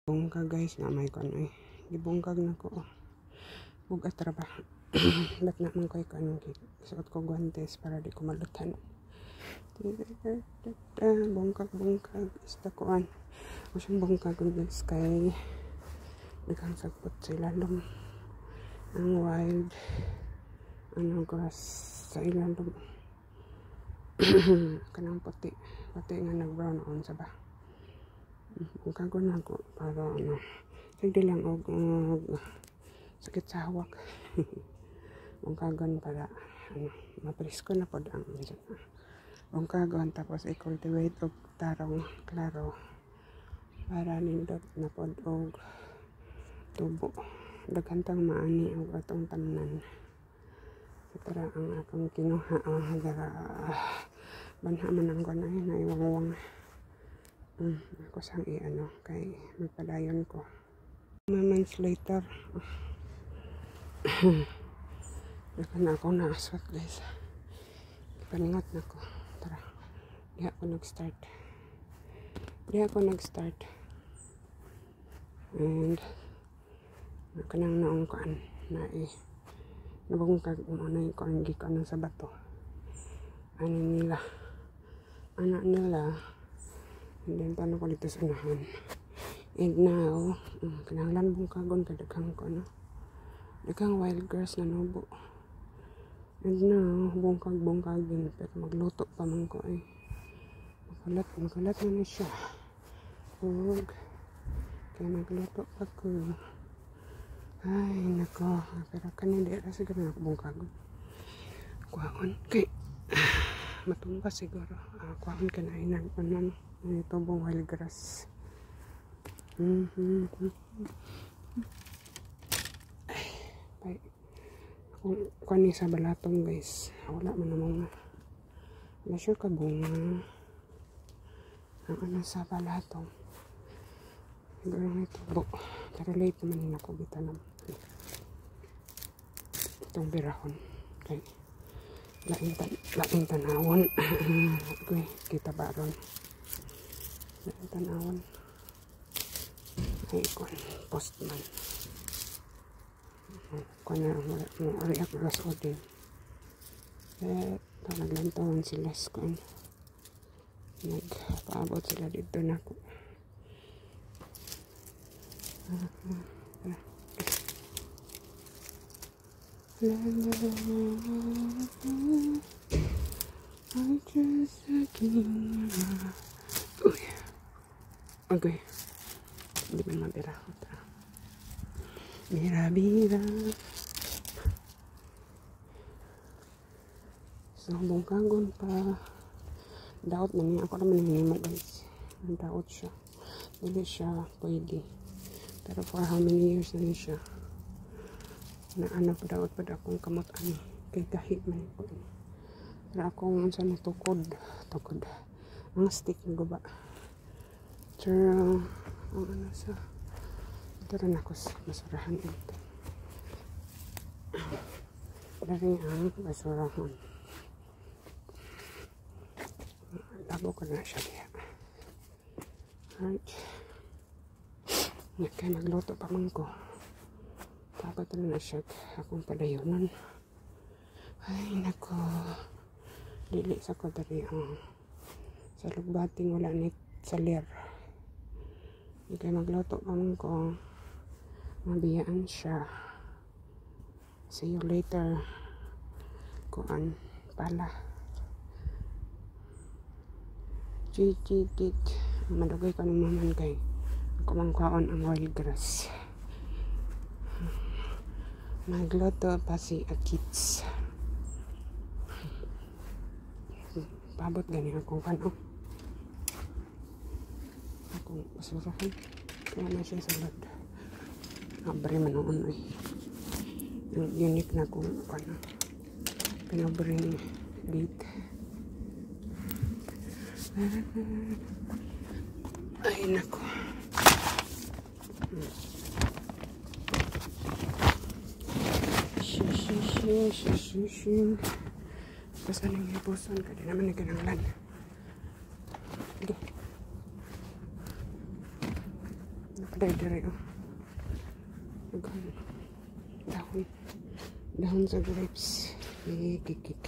Bungkag guys na may kanoy. Gibungkag na ko. Bugat ra ba? Ba't naman ko ikan suot ko guantes para di ko malutan. Bungkag ista koan. Usang bungkag guys kay daghang sagpot sa ilalom. Ang wild grass sa ilalom. Kanang puti nga nag-brown on sa ba. Bungkagon ako para hindi lang og sakit sa hawak. Bungkagon para mapresko na pod ang bungkagon tapos i-cultivate og tarong klaro para nindot na pod og tubo daghantang maani og atong tamnan. Para ang akong kinuha banha man ang kanay na iwangwang. Ako sang kay magpadayon ko. Months later dapat na ako naaswat guys. Paningat na ko. Tara, di ako nag-start and kanang naong kaan na nabungkag mo na yung kuan gikanon sa bato. Anak nila and then paano ko dito sa unahan. And now kinahanglan bungkagon kadaghang ko daghang wild grass na nubo. And now bungkagin pero magluto pa man ko makalat na siya. Ug kaya magluto pa ko. Ay nako, pero kanina di ra siguro nakabungkagon. Kuhaon kay matumba siguro. Kuhaon ka na inan ito bong wild grass. Ay, kung sa balatong guys, wala man namang na sure ka bunga ang sa balatong siguro may tubo pero late naman ako bitanam itong birahon kay laing tanawon. Okay, kita baron laing tanawon ay kon postman kung mo ariak ras o din naglantawan sila kung nagpaabot sila dito na ko. Okay, hindi man mabira ko bira so bungkagon pa daot na niya ako naman hinimo guys. Daot siya, hindi siya pwede pero for how many years na siya na padaot pa akong kamot kay kahit man ko pero akong unsa na tukod ang stick ng guba pero ang sa ito rin ako masurahan ito dari ang basurahan labo ko na siya diya. Right, kaya magluto pa man ko tapos na siya akong padayonan. Ay nako, dili sa ko dari sa lugbating wala ni salir. Kaya magluto pa man ko mabiyaan siya. See you later kuan pala chik madugay ko ng maman kay ako mangkaon ang wild grass. Magluto pa si Akits. Pabot gani akong kanong akong basurahan kaya na siya salad. Abre man noon yung unique na kung pinabring gate. Ay nako, basta nang ipuson kada naman nagkananglan. Nakaday-day oh. Dahon. Dahon sa grapes. Kikik.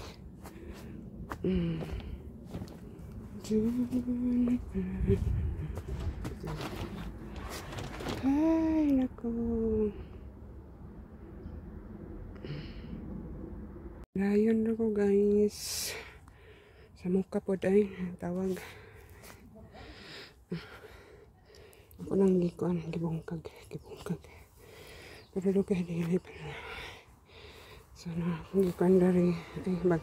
Ay, naku. Layon na ko guys. Sa mukha po ay tawag. Ako nang gikuan, gibungkag. Pero do kay dili pa. So na akong gikuan dari ay bag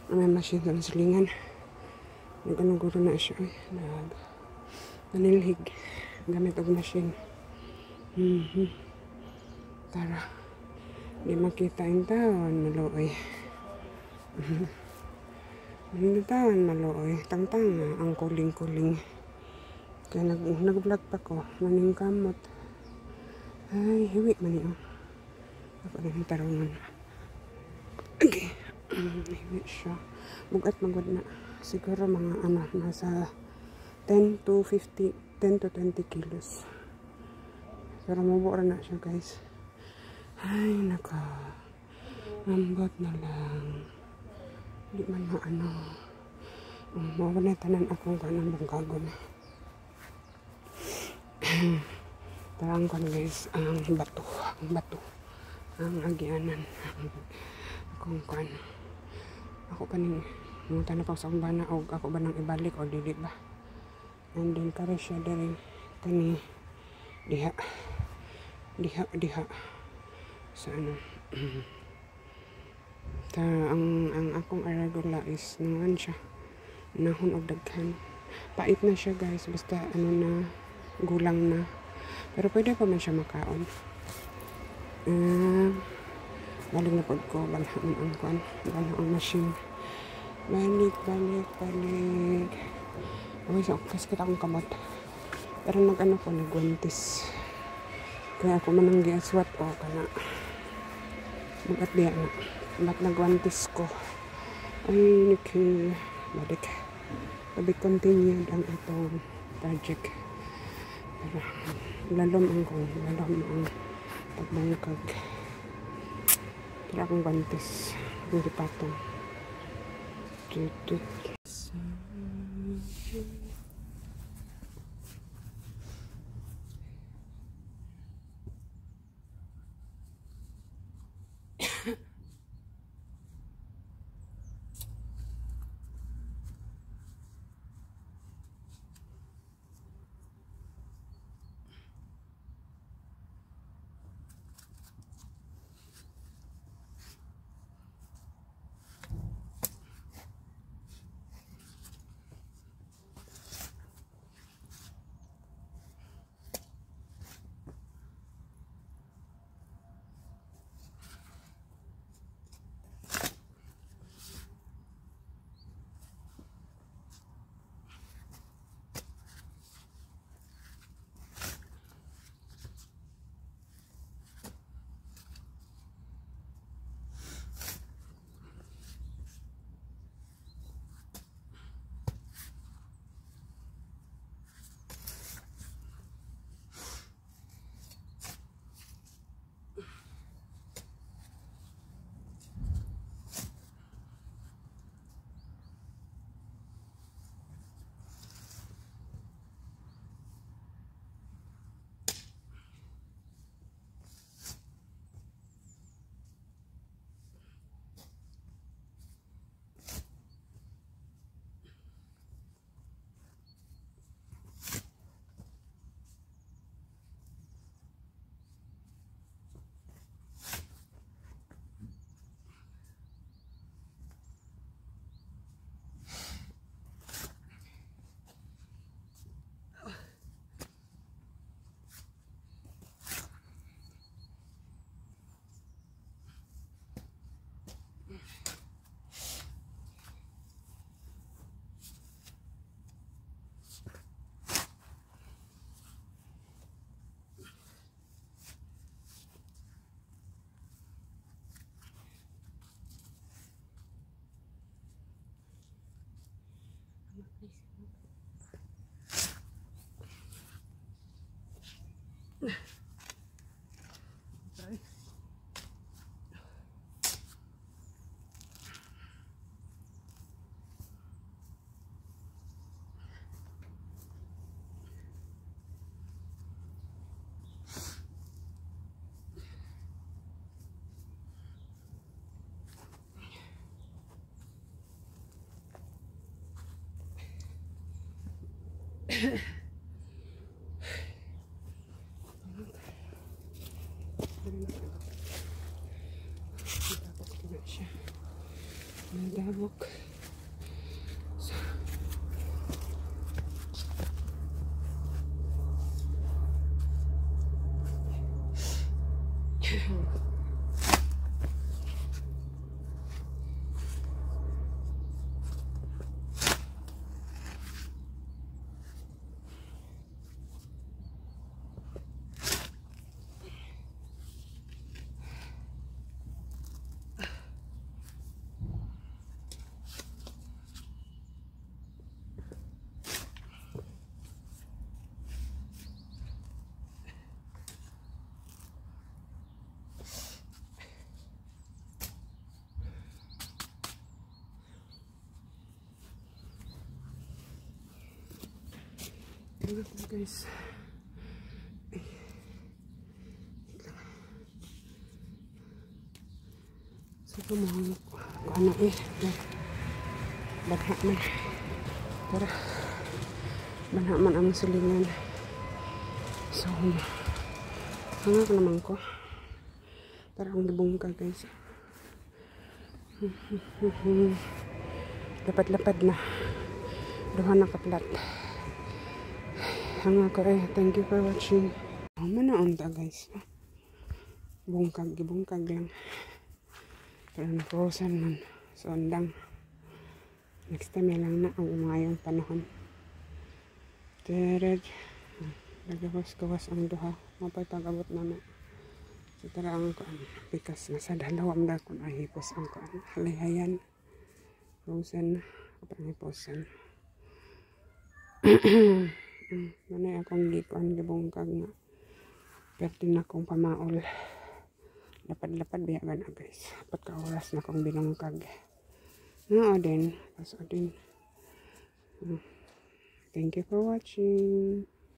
may machine sa silingan. Nag-ano-guro na siya ay nanilhig gamit og machine. Tara. Di makita yung taon maluoy. Hindi taon maluoy. Tangtang na ang kuling-kuling. Kaya nag-vlog pa ko. Maning kamot. Ay, hiwi man yun. Ako na yung tarungan. Okay. Hiwi siya. Bugat magod na. Siguro mga nasa 10 to 20 kilos. Pero mabura na siya guys. Ay, naka. Ambot na lang. Hindi man mawala tanan akong kanang bungkagon. Tarang ko guys, ang bato. Ang agianan. Akong kan. Ako kaning munta na pa sa bana o ako ba nang ibalik o dili ba. And then kare siya dari kani diha. Sa ano ang akong arugula is nangan siya nahon og daghan pait na siya guys basta na gulang na pero pwede pa man siya makaon balik na pag ko balhan ang machine balik okay so kasket akong kamot pero ko nagwantis kaya ako manang giaswat o kana magat diya na ba't nagwantis ko ay niki balik to be continued ang itong project pero lalom ang pagbangkag kaya akong wantis hindi patong tutut Nadabok na siya. Nadabok. Tingnan ko guys. So kumuha ko ano bagha man. Tara. Bagha man ang silingan. So hanga ko naman ko. Tara akong gibungka guys. Lapad-lapad na. Duha na kaplat. Hanga ko thank you for watching. Manaon ta guys. Bungkag, gibungkag lang. Pero na-frozen man. So andang. Next time lang na ang umayong panahon. Tered. Nagawas-gawas ang duha. Mapay pag-abot na na. So tara ang kuan. Pikas na sa dalawang na kung ahipos ang kuan. Halihayan. Frozen. Kapag hiposan. Manay akong gikuan gibungkag nga. Pwede na akong pamaol. Lapad-lapad biya na guys. Apat ka oras na akong binungkag. Nao din. Paso din. Thank you for watching.